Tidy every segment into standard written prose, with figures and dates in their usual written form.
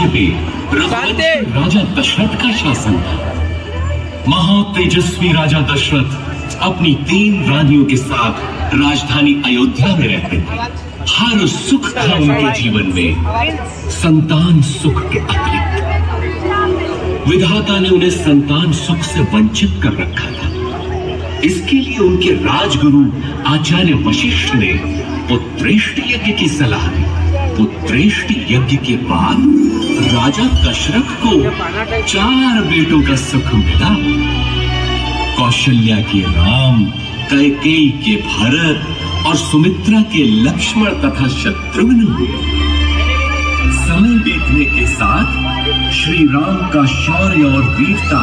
राज्य पे राजा दशरथ का शासन था। महातेजस्वी राजा दशरथ अपनी 3 रानियों के साथ राजधानी अयोध्या में रहते थे। हर सुख था उनके जीवन में, संतान सुख के अतिरिक्त। विधाता ने उन्हें संतान सुख से वंचित कर रखा था। इसके लिए उनके राजगुरु आचार्य वशिष्ठ ने पुत्रेष्टि यज्ञ की सलाह दी। पुत्रेष्टि यज्ञ के बाद राजा दशरथ को 4 बेटों का सुख मिला। कौशल्या के राम, कैकेयी के भरत और सुमित्रा के लक्ष्मण तथा शत्रुघ्न हुए। समय बीतने के साथ श्री राम का शौर्य और वीरता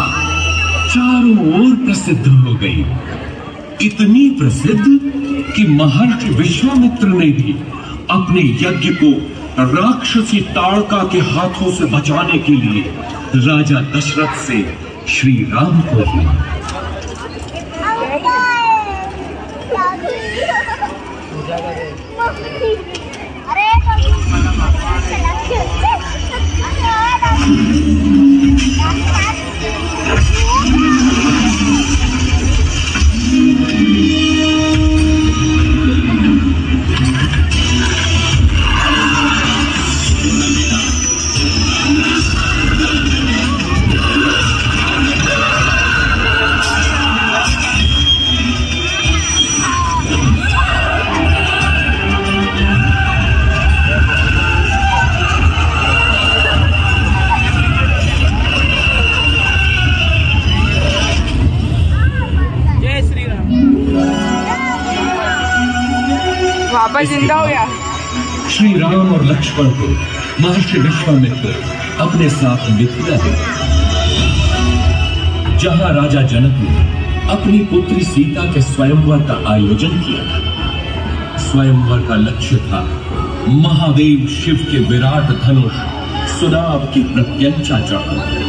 चारों ओर प्रसिद्ध हो गई। इतनी प्रसिद्ध कि महर्षि विश्वामित्र ने भी अपने यज्ञ को राक्षसी ताड़का के हाथों से बचाने के लिए राजा दशरथ से श्री राम को दिया। वापस जिंदा हो गया। श्री राम और लक्ष्मण को महर्षि विश्वामित्र अपने साथ मिथिला ले गए, जहां राजा जनक ने अपनी पुत्री सीता के स्वयंवर का आयोजन किया था। स्वयंवर का लक्ष्य था महादेव शिव के विराट धनुष सुनाव की प्रत्यंचा चढ़ाना।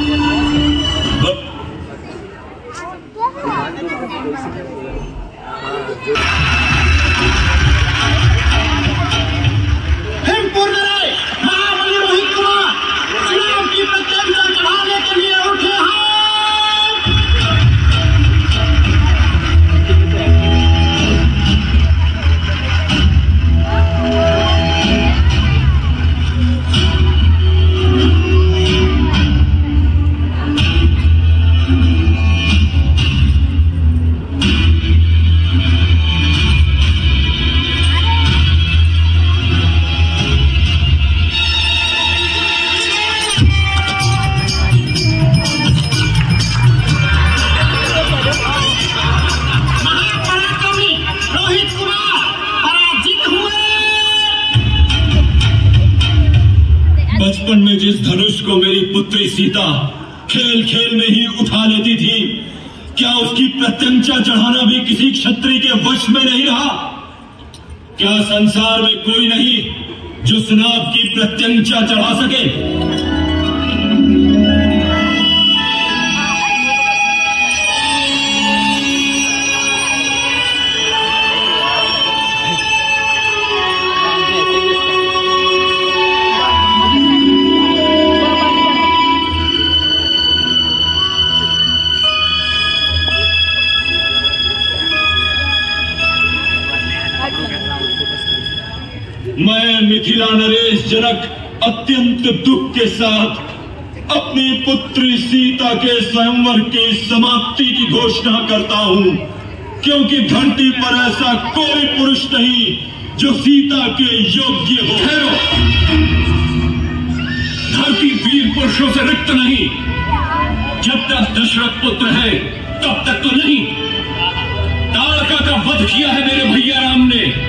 बचपन में जिस धनुष को मेरी पुत्री सीता खेल खेल में ही उठा लेती थी, क्या उसकी प्रत्यंचा चढ़ाना भी किसी क्षत्रिय के वश में नहीं रहा? क्या संसार में कोई नहीं जो सुनाव की प्रत्यंचा चढ़ा सके? मैं मिथिला नरेश जनक अत्यंत दुख के साथ अपनी पुत्री सीता के स्वयंवर की समाप्ति की घोषणा करता हूं, क्योंकि धरती पर ऐसा कोई पुरुष नहीं जो सीता के योग्य हो। ठहरो, धरती वीर पुरुषों से रिक्त नहीं। जब तक दशरथ पुत्र है तब तक तो नहीं। ताड़का का वध किया है मेरे भैया राम ने।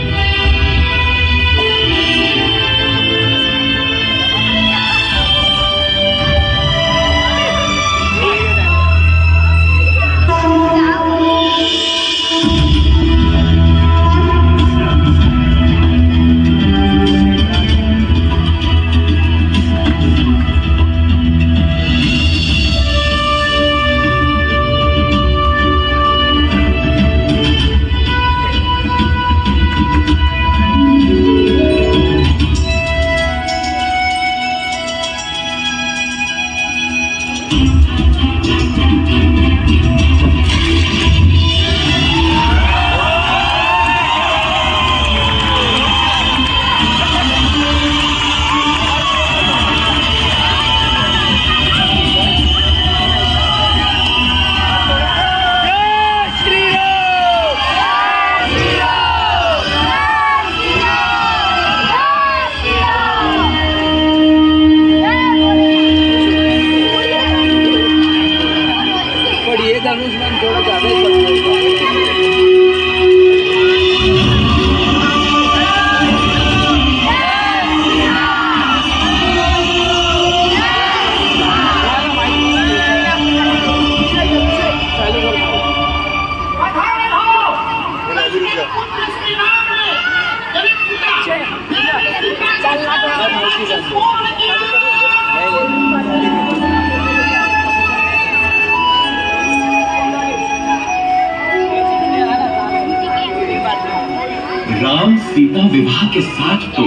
राम सीता विवाह के साथ तो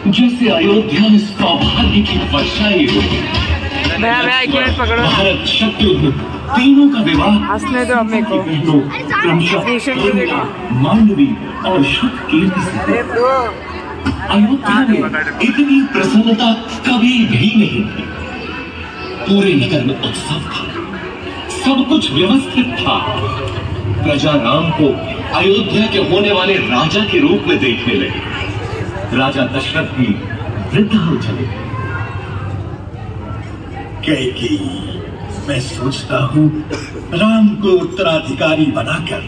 जैसे अयोध्या में सौभाग्य की वर्षाएं हुई। भारत शत्रुघ्न तीनों का विवाह क्रमशः मांडवी और शुभ कीर्ति से। अयोध्या में इतनी प्रसन्नता कभी भी नहीं थी। पूरे नगर में उत्सव था, सब कुछ व्यवस्थित था। प्रजा राम को अयोध्या के होने वाले राजा के रूप में देखने लगे। राजा दशरथ भी वृद्ध हो चले। कैकेयी, मैं सोचता हूँ राम को उत्तराधिकारी बनाकर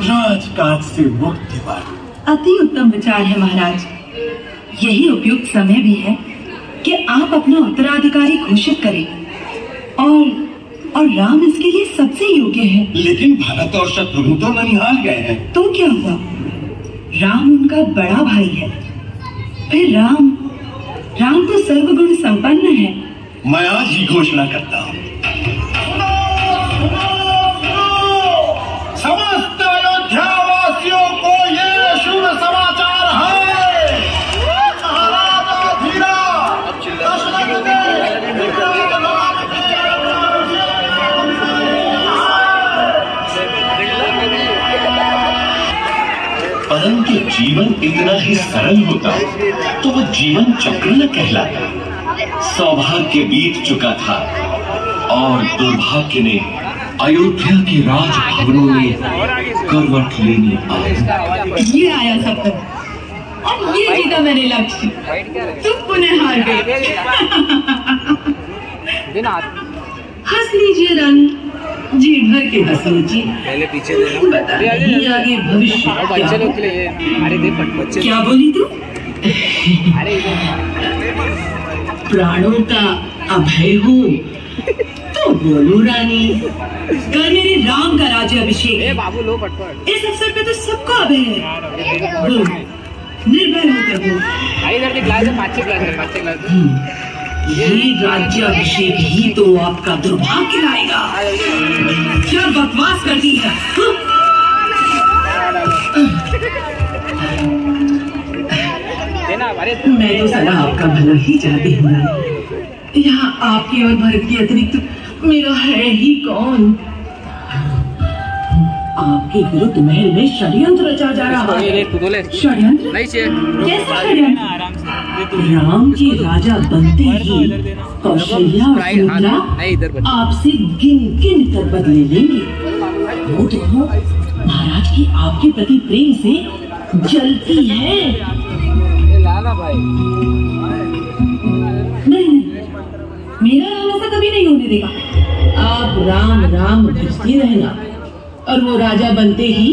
राजकाज से मुक्ति दिवाए। अति उत्तम विचार है महाराज। यही उपयुक्त समय भी है कि आप अपना उत्तराधिकारी घोषित करें और राम इसके लिए सबसे योग्य है। लेकिन भरत और शत्रुघ्न तो ननिहाल गए हैं। तो क्या हुआ? राम उनका बड़ा भाई है। फिर राम तो सर्वगुण संपन्न है। मैं आज ही घोषणा करता हूँ। समस्त अयोध्या वासियों को ये शुभ समाचार है। महाराजा धीरा दशरथ ने परंतु जीवन इतना ही सरल होता तो वो जीवन चक्र न कहलाता। सौभाग्य बीत चुका था और दुर्भाग्य ने अयोध्या के राजभवनों में करवट लेनी आई। ये आया सफर और ये जीता मेरे लक्ष्य। तुम पुनः हार गए। हंस लीजिए रानी, जी भर के हंस लीजिए। पहले पीछे बताइए आगे भविष्य बच्चे लोग के लिए। अरे देख बच्चे क्या बोली तू? प्राणों का अभय हो तो बोलो रानी। कल मेरे राम का राज्याभिषेक है। बाबू लो फटफट। इस अवसर पे तो सबको अभय है। बोल, निर्भय होकर बोल। इधर ग्लास है, 5 ग्लास। ये राज्याभिषेक ही तो आपका दुर्भाग्य लाएगा। क्या बकवास करती है? मैं तो सदा आपका भला ही चाहती हूँ। यहाँ आपके और भरत के अतिरिक्त मेरा है ही कौन? आपके विरुद्ध महल में षड्यंत्र रचा जा रहा है। षड्यंत्र? कैसा षड्यंत्र? राम के राजा बनते ही कौशल्या और सुमित्रा आपसे गिन गिन कर बदले लेंगे। वो दोनों महाराज की आपके प्रति प्रेम से जलती है। नहीं, मेरा राम ऐसा कभी नहीं होने देगा। आप राम राम भजते रहना और वो राजा बनते ही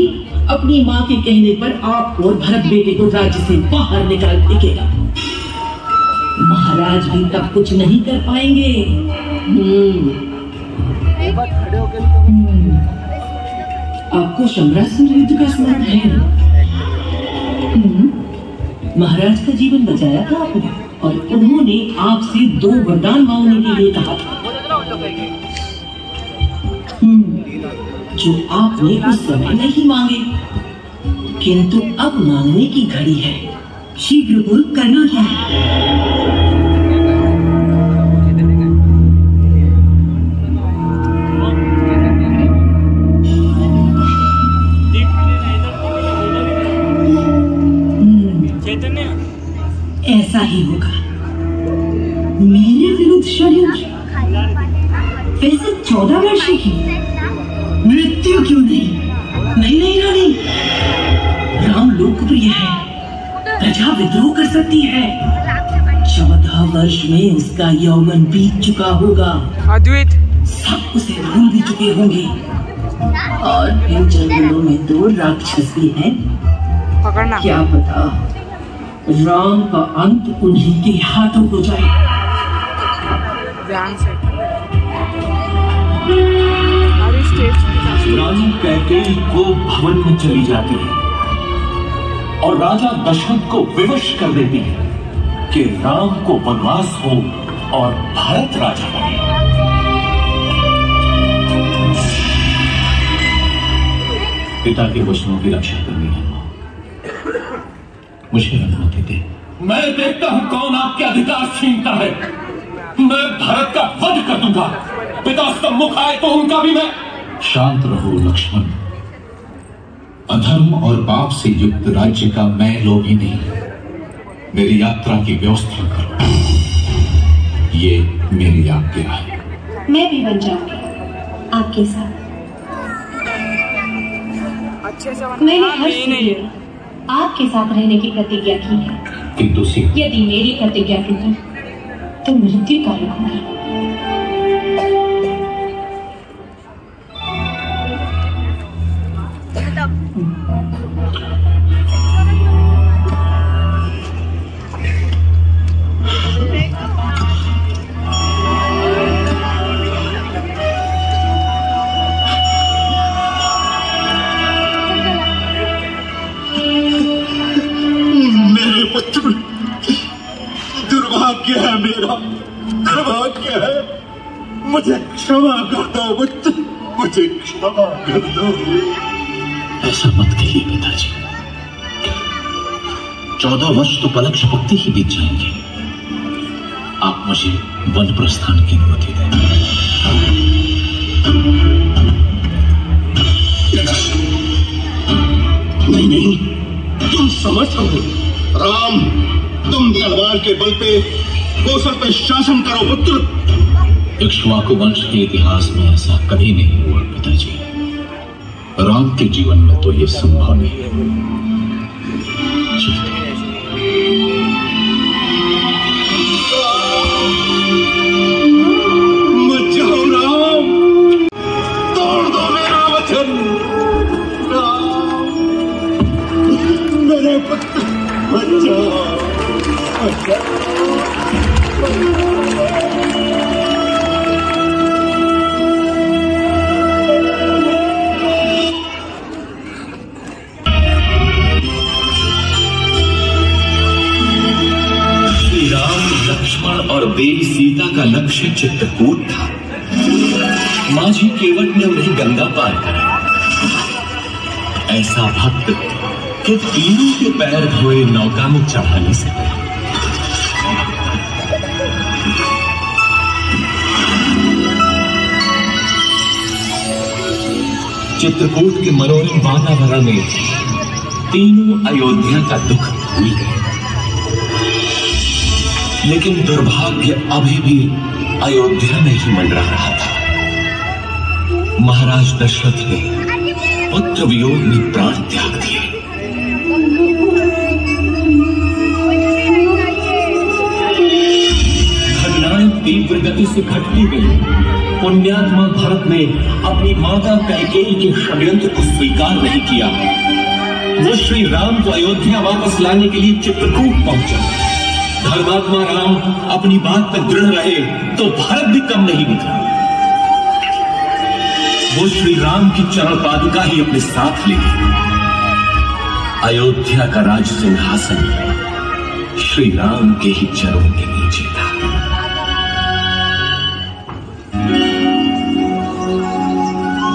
अपनी माँ के कहने पर आप और भरत बेटे को राज्य से बाहर निकाल फेंकेगा। महाराज भी तब कुछ नहीं कर पाएंगे। आपको शंबरासुर युद्ध का स्मरण है? महाराज का जीवन बचाया था आपने और उन्होंने आपसे 2 वरदान मांगने के लिए कहा था, जो आपने उस समय नहीं मांगे, किंतु अब मांगने की घड़ी है। शीघ्र बोल, करना क्या है? ऐसा ही होगा। मेरे विरुद्ध षड्यंत्र? वैसे 14 वर्ष की मृत्यु क्यों नहीं? नहीं नहीं रानी, राम लोकप्रिय है, प्रजा विद्रोह कर सकती है। 14 वर्ष में उसका यौवन बीत चुका होगा। अद्वैत सब उसे भूल भी चुके होंगे। और इन जंगलों में तो राक्षस भी हैं। पकड़ना। क्या पता राम का अंत उन्हीं के हाथों हो जाए। ध्यान से। रानी कैकेयी को भवन में चली जाती है और राजा दशरथ को विवश कर देती है कि राम को वनवास हो और भरत राजा बने। पिता के वचनों की रक्षा करनी है, मुझे अनुमति दे। मैं देखता हूं कौन आपके अधिकार छीनता है। मैं भरत का वध कर दूंगा। पिता सम्मुख आए तो उनका भी मैं। शांत रहो लक्ष्मण। अधर्म और पाप से युक्त राज्य का मैं लोभी नहीं। मेरी यात्रा की व्यवस्था करो। ये मेरी आज्ञा है। मैं भी बन जाऊंगी आपके साथ। अच्छे से मैंने हर समय आपके साथ रहने की प्रतिज्ञा की है, किंतु यदि मेरी प्रतिज्ञा टूटी तो मृत्यु कारक होगी। दुर्भाग्य है मेरा, दुर्भाग्य है। मुझे क्षमा कर दो पुत्र, मुझे क्षमा कर दो। ऐसा मत कहिए पिताजी। 14 वर्ष तो पलक झपकते ही बीत जाएंगे। आप मुझे वन प्रस्थान की अनुमति दें। नहीं नहीं, तुम समझ रहो। राम, तुम तलवार के बल पे कौशल पे शासन करो पुत्र। इक्ष्वाकु वंश के इतिहास में ऐसा कभी नहीं हुआ पिताजी। राम के जीवन में तो ये संभव नहीं है। मत जाओ राम, तोड़ दो मेरा वचन। राम, मेरे पुत्र मत जाओ, मत जाओ। लक्ष्मण और देवी सीता का लक्ष्य चित्रकूट था। माझी केवट ने उन्हें गंगा पार कराया। ऐसा भक्त कि तीनों के पैर धोए नौका में चढ़ा नहीं सके। चित्रकूट के मनोरम वातावरण में तीनों अयोध्या का दुख भूल गए। लेकिन दुर्भाग्य अभी भी अयोध्या में ही मंडरा रहा था। महाराज दशरथ ने पुत्र वियोग में प्राण त्याग दिए। घटनाएं तीव्र गति से घटती गई। पुण्यात्मा भरत ने अपनी माता कैकेयी के षड्यंत्र को स्वीकार नहीं किया। वो श्री राम को अयोध्या वापस लाने के लिए चित्रकूट पहुंचा। धर्मात्मा राम अपनी बात पर दृढ़ रहे तो भरत भी कम नहीं निकला। वो श्री राम की चरण पादुका ही अपने साथ ले गए। अयोध्या का राज सिंहासन श्री राम के ही चरणों के नीचे था।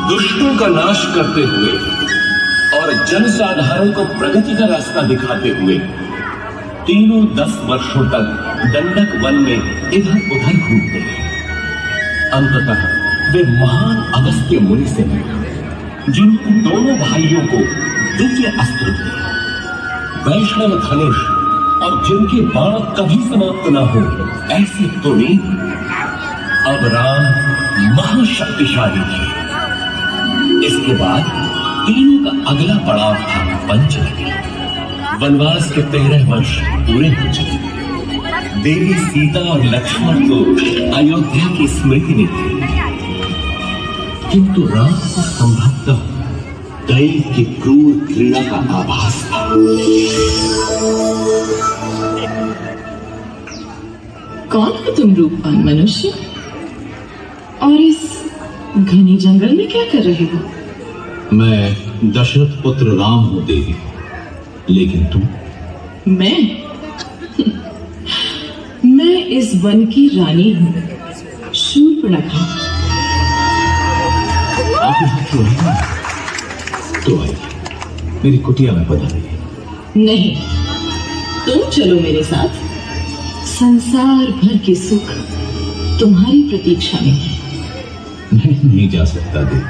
दुष्टों का नाश करते हुए और जनसाधारण को प्रगति का रास्ता दिखाते हुए तीनों 10 वर्षों तक दंडक वन में इधर उधर घूमते रहे। अंततः वे महान अगस्त्य मुनि से मिले, जिन्होंने दोनों भाइयों को दिव्य अस्त्र दिए, वैष्णव धनुष, और जिनके बाण कभी समाप्त न हो ऐसे तुणी। अब राम महाशक्तिशाली थे। इसके बाद तीनों का अगला पड़ाव था पंचवटी। वनवास के 13 वर्ष पूरे हो चुके। देवी सीता और लक्ष्मण को अयोध्या की स्मृति में थे। किंतु राम को संभवतः दैव की क्रूर क्रीड़ा का आभास था। कौन हो तुम रूपवान मनुष्य? और इस घने जंगल में क्या कर रहे हो? मैं दशरथ पुत्र राम हूं देवी, लेकिन तुम? मैं इस वन की रानी हूं, शूर्पणखा। तो आइए, मेरी कुटिया में पधारिए। नहीं, तुम चलो मेरे साथ। संसार भर के सुख तुम्हारी प्रतीक्षा में है। मैं नहीं जा सकता देवी,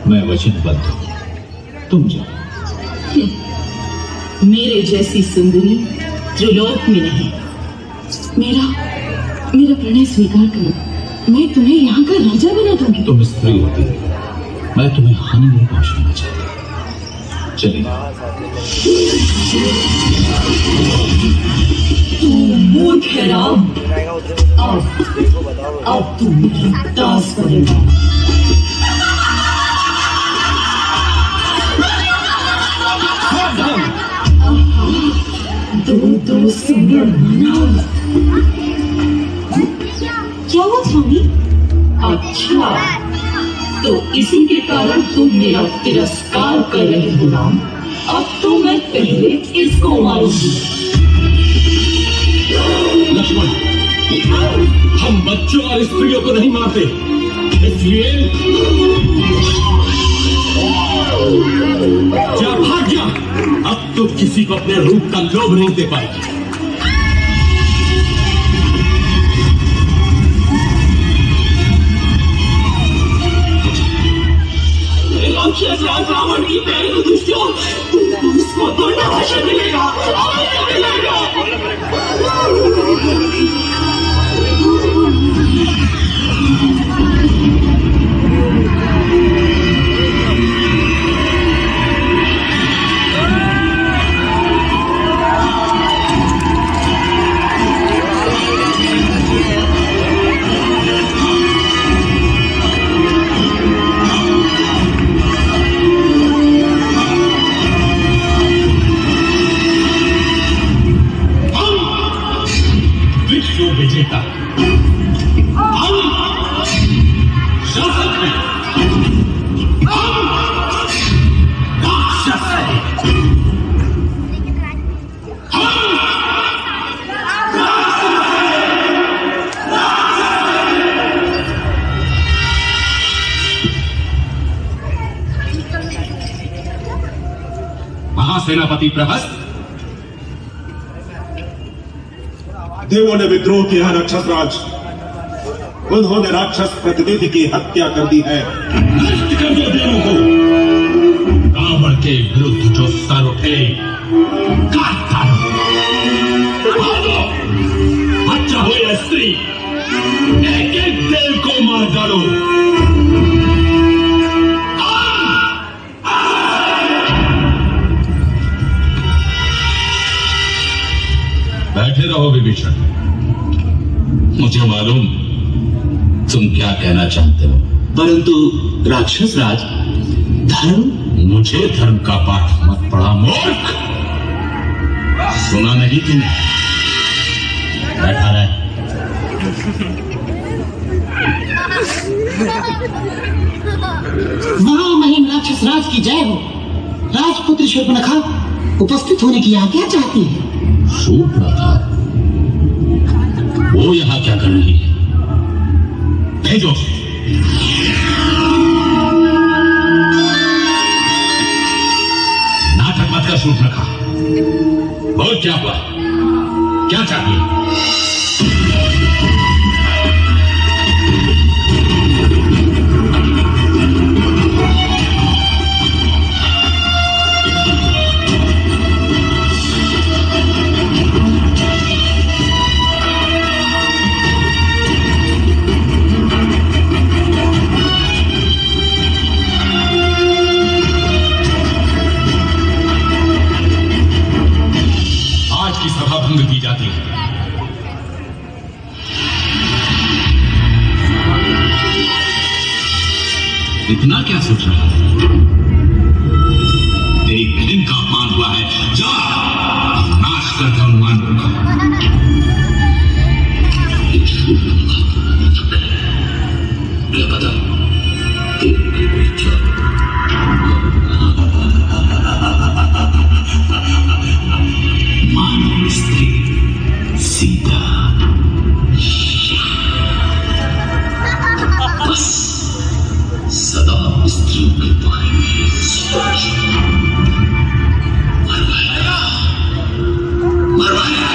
मैं वचनबद्ध हूं, तुम जाओ। मेरे जैसी सुंदरी त्रिलोक में नहीं। मेरा प्रणय स्वीकार करो, मैं तुम्हें यहाँ का राजा बना दूंगी। तुम स्त्री होती, मैं तुम्हें हानि नहीं पहुंचाना चाहता। चलिए। तू मूर्ख है राम। अब तू मेरा दास बनेगा। दो सुंदर मानव। क्या हुआ स्वामी? अच्छा, तो इसी के कारण तुम मेरा तिरस्कार कर रहे हो राम। अब तो मैं पहले इसको मारूंगी। लक्ष्मण, हम बच्चों और स्त्रियों को नहीं मारते, इसलिए जा भाग जा। अब तो किसी को अपने रूप का लोभ नहीं दे पाएगी। रावण की पहले दुष्टों, उसको तो नाश मिलेगा। विजेता हम शासक हैं, हम राक्षस हैं, महासेनापति प्रहस्त, देवों ने विद्रोह किया है राक्षसराज। उन्होंने राक्षस प्रतिनिधि की हत्या कर दी है। नष्ट कर दो देवों को। रावण के विरुद्ध जो सर उठे काट डालो। बच्चा हो या स्त्री, एक एक देव को मार डालो। बैठे रहो विभीषण। मुझे मालूम तुम क्या कहना चाहते हो, परंतु राक्षस राज, धर्म? मुझे धर्म का पाठ मत पढ़ा मूर्ख। सुना नहीं तुमने? बैठा रहे। महामहिम राक्षस राज की जय हो। राजपुत्री शूर्पणखा उपस्थित होने की आज्ञा चाहती है। शूर्पणखा? वो यहां क्या कर रही है? भेजो। नाटक मत कर शूर्पणखा। बोल क्या हुआ, क्या चाहिए? की सभा भंग की जाती है। इतना क्या सोच रहा है? तेरी बहन का अपमान हुआ है, जा नाश कर दे अनुमान को। क्या पता तेरी कोई इच्छा। मानव स्त्री सीता, बस सदा स्त्रियों के बारे में सोच। मरवाया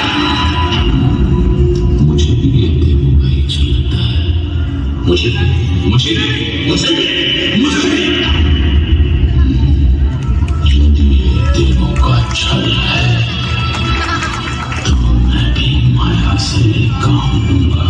मुझे भी ये देवों का ही लगता है। मुझे यदि ये देवों का छल है तो मैं भी माया से काम लूंगा।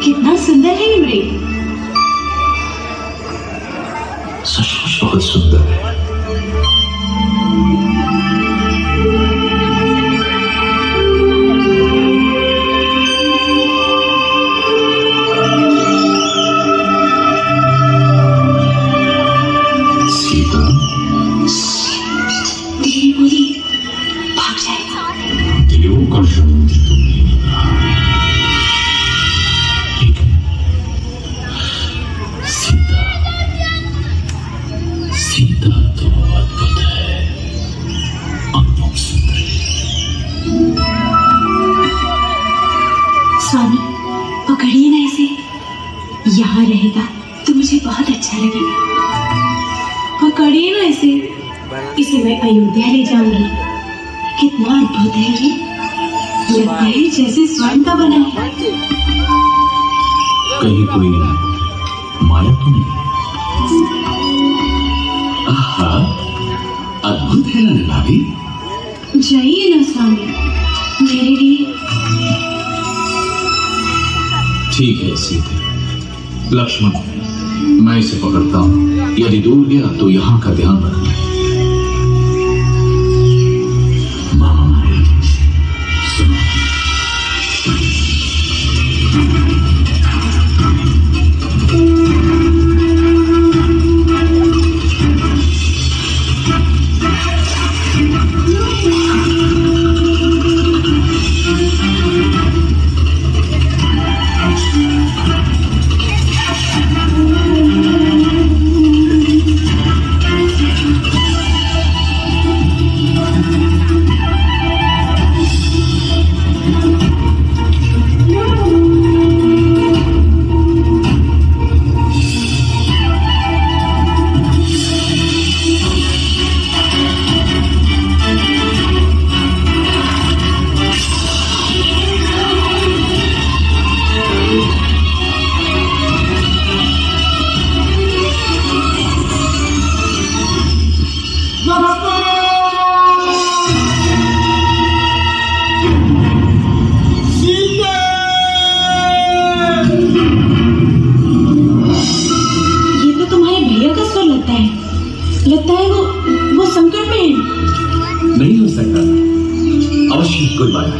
कितना सुंदर है इमरे। सचमुच बहुत सुंदर है। सीता धीरे बोली, भाग जाएगा। देवों का शब्द तो नहीं लग रहा। सीता तो अद्भुत है, अनुभव सुंदर। स्वामी पकड़िए ना इसे, यहाँ रहेगा तो मुझे बहुत अच्छा लगेगा। पकड़िए ना इसे मैं अयोध्या ले जाऊंगी। कितना अद्भुत है ये, लगता है जैसे स्वर्ण का बना है। कहीं कोई माया तो नहीं? आहा, अद्भुत है ना भाभी। जाइए ना स्वामी, मेरे लिए। ठीक है सीते। लक्ष्मण, मैं इसे पकड़ता हूं। यदि दूर गया तो यहां का ध्यान रखना। मामा सुनो। लगता है वो संकट में है। नहीं हो सकता, अवश्य कोई बात है।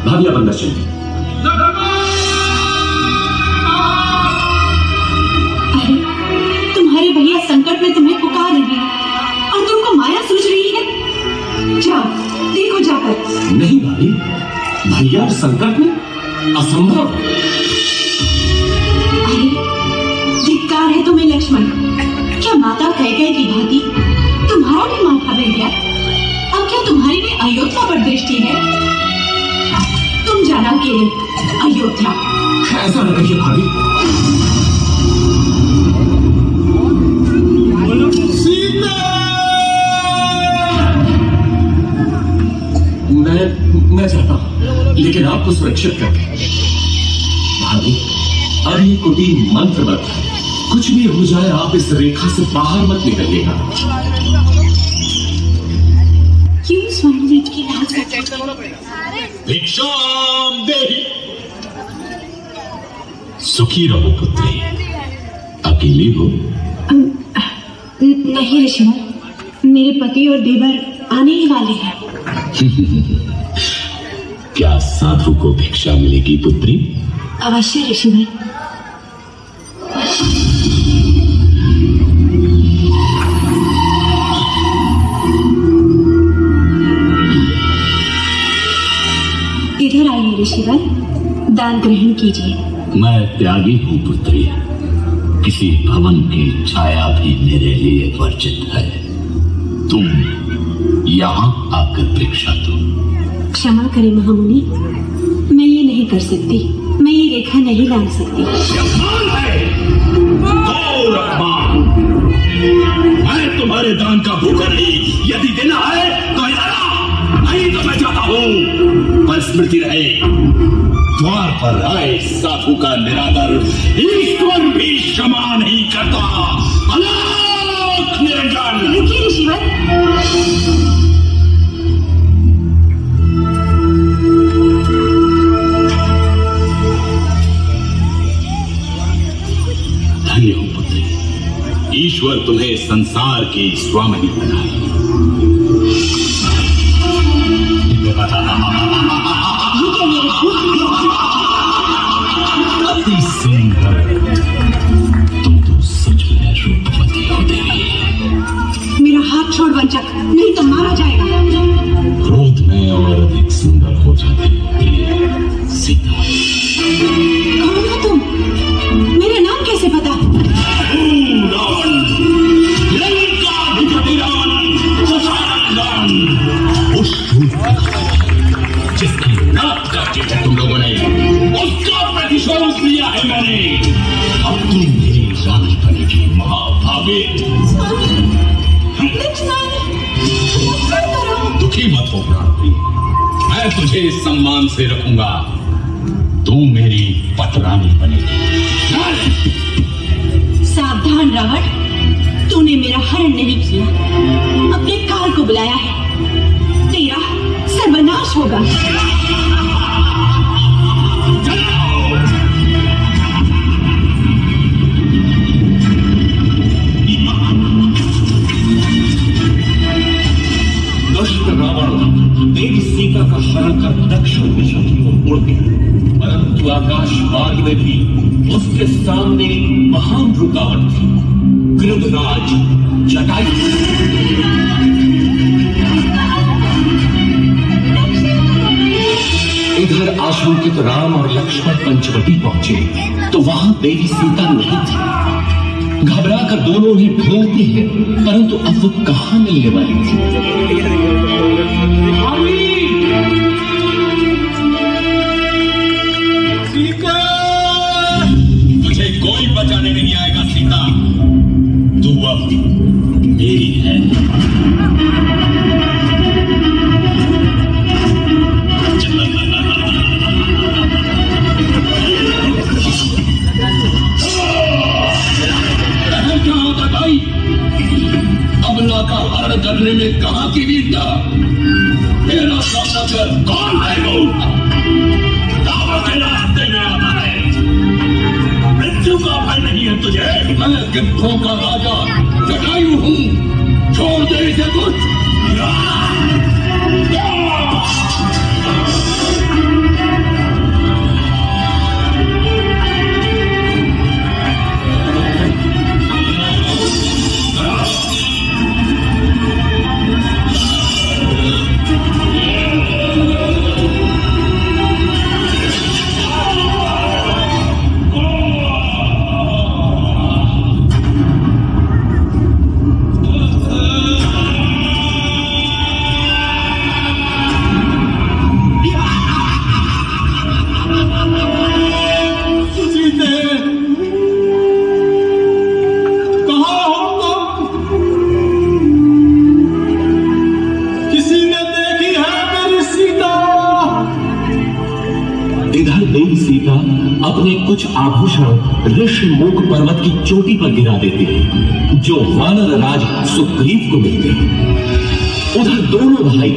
भाभी आप अंदर चलिए। अरे तुम्हारे भैया संकट में तुम्हें पुकार रहे हैं और तुमको माया सूझ रही है। जाओ देखो जाकर। नहीं भाभी, भैया संकट में असंभव। अरे धिक्कार है तुम्हें लक्ष्मण। क्या माता कैकेयी की भांति तुम्हारा भी माथा बह गया? अब क्या तुम्हारी भी अयोध्या पर दृष्टि है? तुम जाना अकेले अयोध्या। ऐसा न कहिए भाभी। मैं चाहता हूं, लेकिन आपको सुरक्षित करके। भाभी, अब ये कुटीर मंत्रवत है। कुछ भी हो जाए आप इस रेखा से बाहर मत निकलिएगा। क्यों स्वामी जी की लाज भिक्षाम देहि। सुखी रहो पुत्री। अकेली हो? नहीं ऋषिवर, मेरे पति और देवर आने ही वाले हैं। क्या साधु को भिक्षा मिलेगी पुत्री? अवश्य ऋषिवर। इधर आइए ऋषिवर, दान ग्रहण कीजिए। मैं त्यागी हूँ पुत्री। किसी भवन की छाया भी मेरे लिए वर्जित है। तुम यहाँ आकर भिक्षा दो। क्षमा करें महामुनि, मैं ये नहीं कर सकती। मैं ये रेखा नहीं लांघ सकती। मैं तुम्हारे दान का भूखा नहीं। यदि देना है तो नहीं तो मैं जाता हूँ। पर स्मृति रहे, द्वार पर आए साधु का निरादर ईश्वर भी क्षमा नहीं करता। अलोक निरंजन। रुकिए ऋषिवर। धन्य हो पुत्री, ईश्वर तुम्हें संसार की स्वामिनी बनाए। अति सुंदर, तुम तो सच में रूपवती हो देवी। मेरा हाथ छोड़ वंचक, नहीं तो मारा जाएगा। क्रोध में और अधिक सुंदर हो जाती है सीता। कौन हो तुम? मेरा नाम कैसे पता? जिसकी नाक काटी है तुम लोगों ने, उसका प्रतिशोध लिया है मैंने। अब तुम मेरी रानी बनेगी महाभागे। दुखी मत हो प्राणी, मैं तुझे सम्मान से रखूंगा। तू मेरी पटरानी बनेगी। सावधान रावण, तूने मेरा हरण नहीं किया, अपने काल को बुलाया है। तेरा सर्वनाश होगा। दुष्ट रावण देवी सीता का हरण कर दक्षिण दिशा की ओर उड़ गया, परंतु आकाश मार्ग में भी उसके सामने महान रुकावट थी। गृधराज जटायु। इधर आशंकित राम और लक्ष्मण पंचवटी पहुंचे तो वहां देवी सीता नहीं थी। घबराकर दोनों ही ढूंढती है, परंतु अब वो कहां मिलने वाली थी। सीता, तुझे कोई बचाने नहीं आएगा सीता। तू अब मेरी है। अबला का हरण करने में कहां की वीरता। मेरा सामना कर। कौन है वो? रास्ते में आता है। मृत्यु का भय नहीं है तुझे। मैं गिद्धों का राजा जटायु हूं। छोड़ दे इसे कुछ। अपने कुछ आभूषण ऋषिमुख पर्वत की चोटी पर गिरा देते हैं, जो वानर राज सुग्रीव को मिलते हैं। उधर दोनों भाई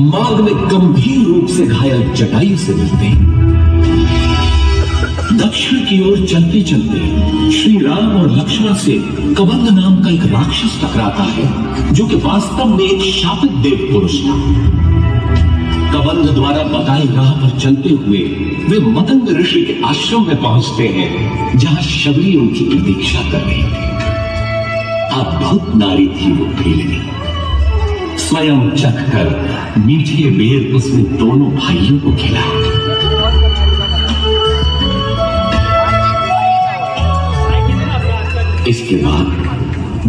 मार्ग में गंभीर रूप से घायल जटायु से मिलते हैं। दक्षिण की ओर चलते चलते श्री राम और लक्ष्मण से कबंध नाम का एक राक्षस टकराता है, जो कि वास्तव में एक शापित देव पुरुष था। कबंध द्वारा बताई राह पर चलते हुए वे मतंग ऋषि के आश्रम में पहुंचते हैं, जहां शबरी उनकी प्रतीक्षा कर रही थी। अद्भुत नारी थी वो भेलनी। स्वयं चखकर मीठे बेर उसने दोनों भाइयों को खिलाया। इसके बाद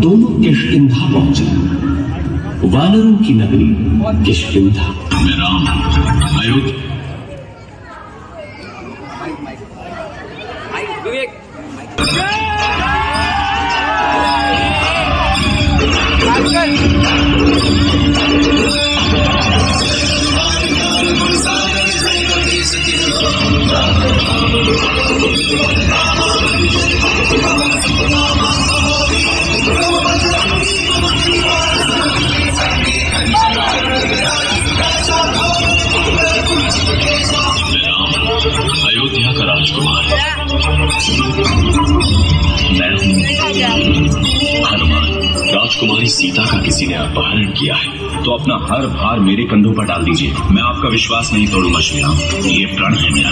दोनों किष्किंधा पहुंचे, वानरों की नगरी किष्किंधा। मैं राम अयोध्या का राजकुमार। मैं हनुमान। राजकुमारी सीता का किसी ने अपहरण किया है, तो अपना हर भार मेरे कंधों पर डाल दीजिए। मैं आपका विश्वास नहीं तोड़ूंगा श्री राम, ये प्रण है मेरा।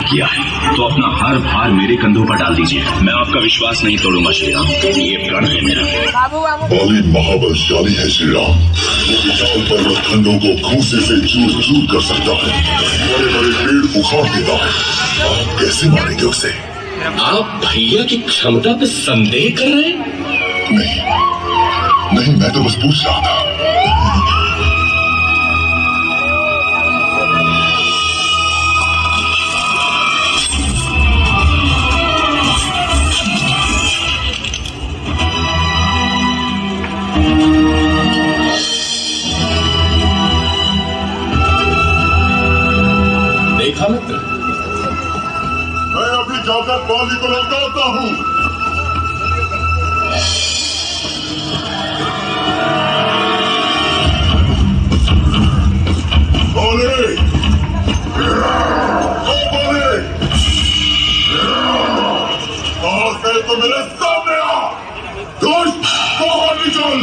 किया है, तो अपना हर भार मेरे कंधों पर डाल दीजिए। मैं आपका विश्वास नहीं तोड़ूंगा श्री राम, ये प्रण है मेरा। बाली महाबलशाली है श्री राम, वो विशाल पर्वत खंडों को खूंसे से चूर चूर कर सकता है, बड़े बड़े पेड़ उखाड़ देता है। आप कैसे मारेंगे उसे? आप भैया की क्षमता पे संदेह कर रहे हैं? नहीं, मैं तो बस पूछ रहा था। देखा मित्र, मैं अभी जाकर बाली को लौटाता हूँ। बाली, कहाँ से तो मेरे सामने आ, दुष्ट बाहर निकल।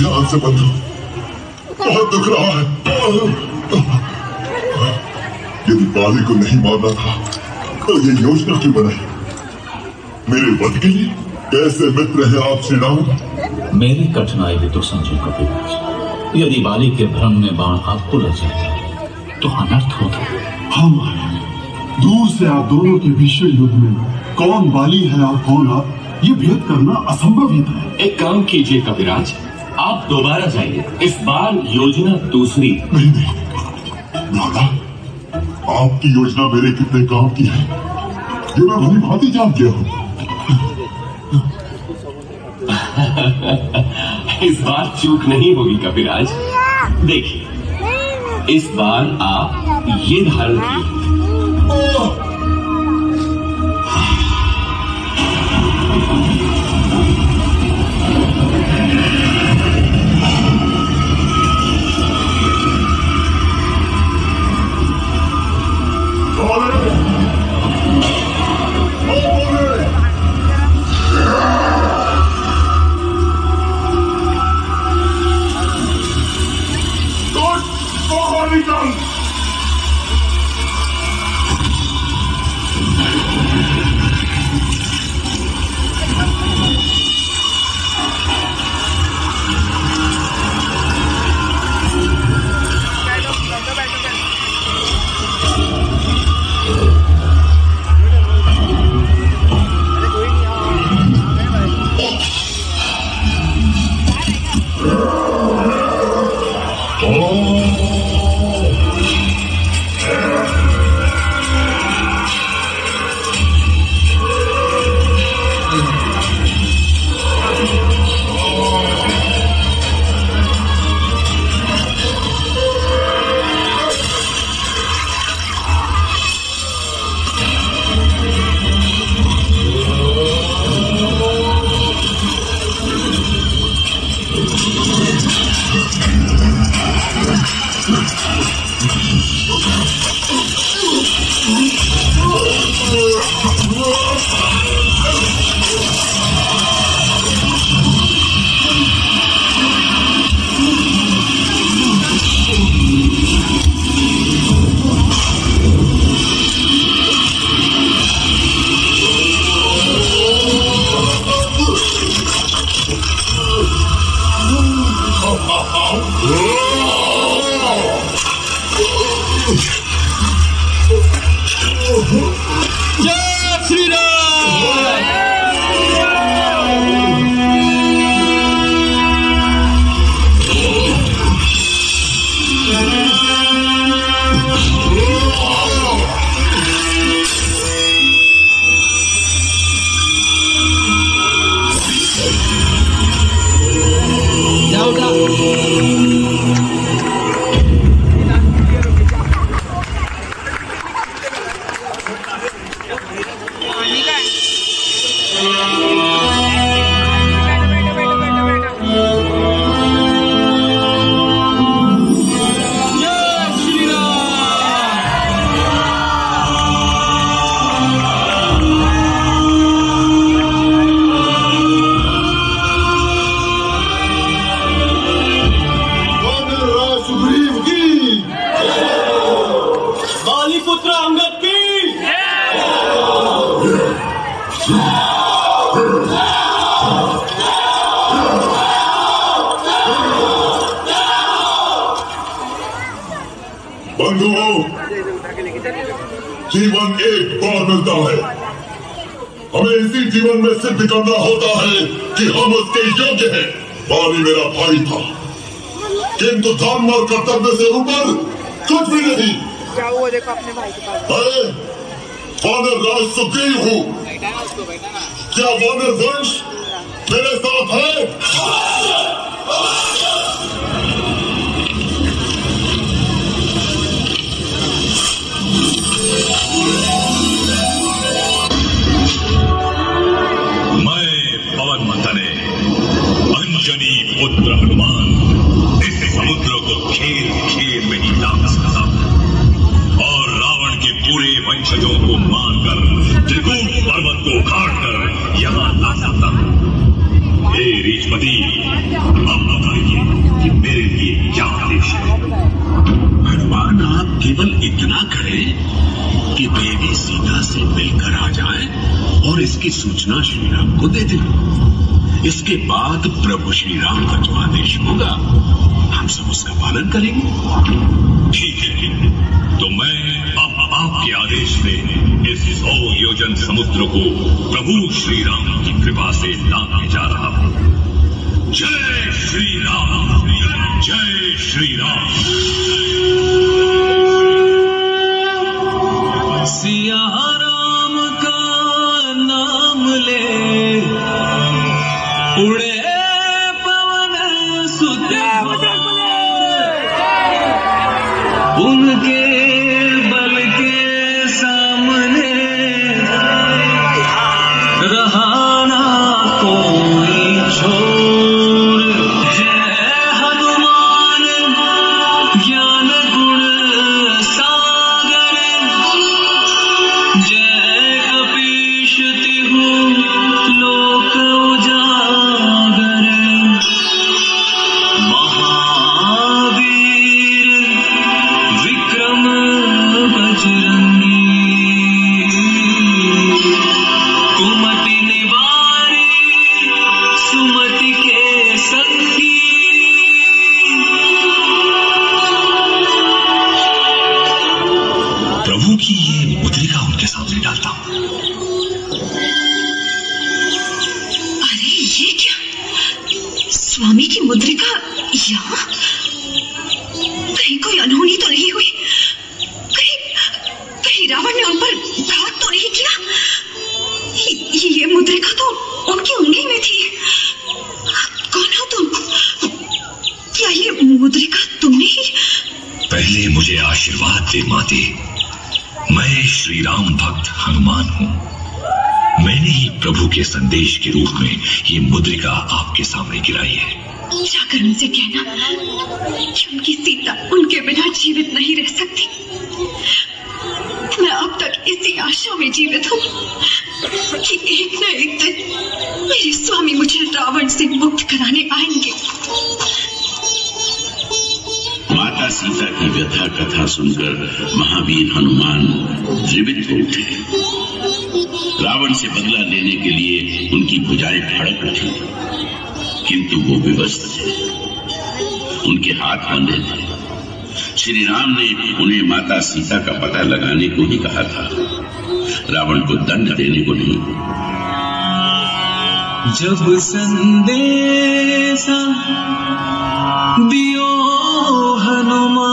ध्यान से बंधु, बहुत दुख रहा है। यदि बाली को नहीं मारना था तो ये योजना क्यों बनाई? मेरे वध के लिए? कैसे मित्र है आप श्री राम? मेरी कठिनाई भी तो समझो कपिराज। यदि बाली के भ्रम में बाण आपको लग जाता तो अनर्थ होता। हम दूर से आप दोनों के भीषण युद्ध में कौन बाली है और कौन आप, ये भेद करना असंभव ही था। एक काम कीजिए कपिराज, आप दोबारा जाइए, इस बार योजना दूसरी। नहीं नहीं दादा, आपकी योजना मेरे कितने काम की है ये मैं भली भांति जान गया हूँ। इस बार चूक नहीं होगी कपिराज। देखिए, इस बार आप ये धारण कीजिए। जीवन एक बार मिलता है, हमें इसी जीवन में सिद्ध करना होता है कि हम उसके योग्य हैं। बाली मेरा भाई था, किंतु धर्म और कर्तव्य से ऊपर कुछ भी नहीं। क्या हुआ? देखो अपने भाई के पास वानर राज सुग्रीव हूँ। क्या वानर वंश मेरे साथ है? अंजनी पुत्र हनुमान इस समुद्र को खेल खेल में ही लांघ सका और रावण के पूरे वंशजों को मारकर त्रिकूट पर्वत को उखाड़कर यहाँ ला सकता। हे रीचपति, अब बताइए कि मेरे लिए क्या आदेश है? हनुमान, आप केवल इतना करें कि देवी सीता से मिलकर आ जाए और इसकी सूचना श्री राम को दे दें। इसके बाद प्रभु श्री राम का जो आदेश होगा हम सब उसका पालन करेंगे। ठीक है, तो मैं अब आपके आदेश से इस 100 योजन समुद्र को प्रभु श्री राम की कृपा से लांघने जा रहा हूँ। जय श्री राम, जय श्री राम। सिया राम का नाम ले उड़े पवन सुत, उनके बल के सामने रहा ना कोई छोड़। जय हनुमान ज्ञान गुण सागर, जय कपीश तिहु लोक उजागर। महावीर विक्रम बजरंगी, कुमति निवारी सुमति के संगी। प्रभु की ये मुद्रिका उनके सामने डालता हूं। अरे ये क्या, स्वामी की मुद्रिका यहाँ? कहीं कोई अनहोनी तो नहीं हुई? कहीं रावण ने उन पर घात तो नहीं किया? ये मुद्रिका तो उनकी उंगली में थी। कौन हो तुम? क्या ये मुद्रिका तुमने ही? पहले मुझे आशीर्वाद दे माते। मैं श्री राम भक्त हनुमान हूं। मैंने ही प्रभु के संदेश के रूप में ये मुद्रिका आपके सामने गिराई है। जाकर उनसे कहना कि उनकी सीता उनके बिना जीवित नहीं रह सकती। मैं अब तक इसी आशा में जीवित हूँ कि एक न एक दिन मेरे स्वामी मुझे रावण से मुक्त कराने आएंगे। माता सीता की व्यथा कथा सुनकर महावीर हनुमान जीवित हो उठे। रावण से बदला लेने के लिए उनकी भुजाएं फड़क उठी, किंतु वो विवश थे, उनके हाथ बंधे थे। श्री राम ने उन्हें माता सीता का पता लगाने को ही कहा था, रावण को दंड देने को नहीं। जब संदेशा दियो हनुमान,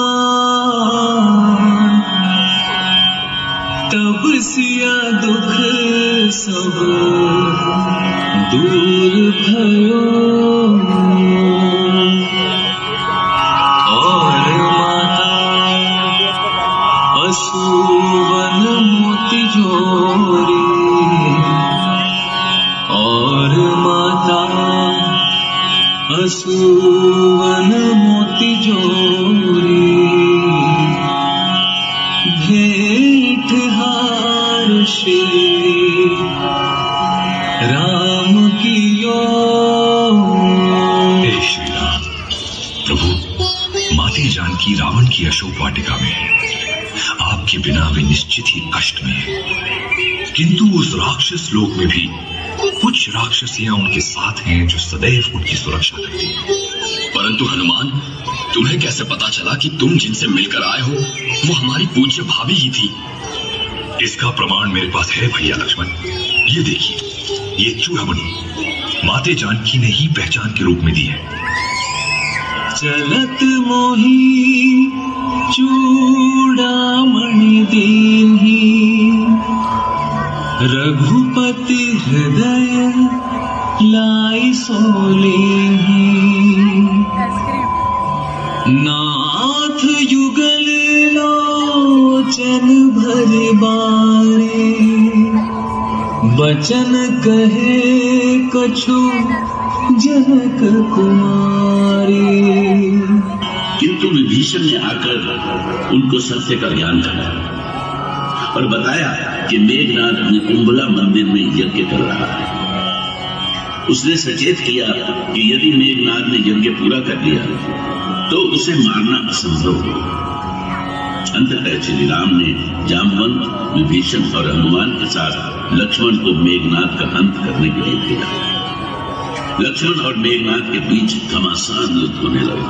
तब सिया दुख सब दूर भयो। और माता असुवन मोती जोरी, और माता असुवन मोती जोरी। भेंट हार श्री राम कियो। हे श्री राम, प्रभु माते जानकी रावण की अशोक वाटिका में है। आपके बिना वे निश्चित ही कष्ट में है, किंतु उस राक्षस लोक में भी कुछ राक्षसियां उनके साथ हैं जो सदैव उनकी सुरक्षा करती हैं। परंतु हनुमान, तुम्हें कैसे पता चला कि तुम जिनसे मिलकर आए हो वो हमारी पूज्य भाभी ही थी? इसका प्रमाण मेरे पास है भैया लक्ष्मण। ये देखिए, ये चूड़ामणि माते जानकी ने ही पहचान के रूप में दी है। चलत मोही चूड़ामणि दीन्ही, रघुपति हृदय लाई सोलेही। नाथ युगल लोचन भर बारे, बचन कहे कछु जनक कुमारी। किंतु विभीषण ने आकर उनको सत्य का ज्ञान कराया और बताया कि मेघनाद कुंभला मंदिर में यज्ञ कर रहा है। उसने सचेत किया कि यदि मेघनाद ने यज्ञ पूरा कर लिया तो उसे मारना असंभव हो। अंततः श्री राम ने जामवंत, विभीषण और हनुमान के साथ लक्ष्मण को मेघनाद का अंत करने के लिए भेजा। लक्ष्मण और मेघनाद के बीच घमासान युद्ध होने लगा।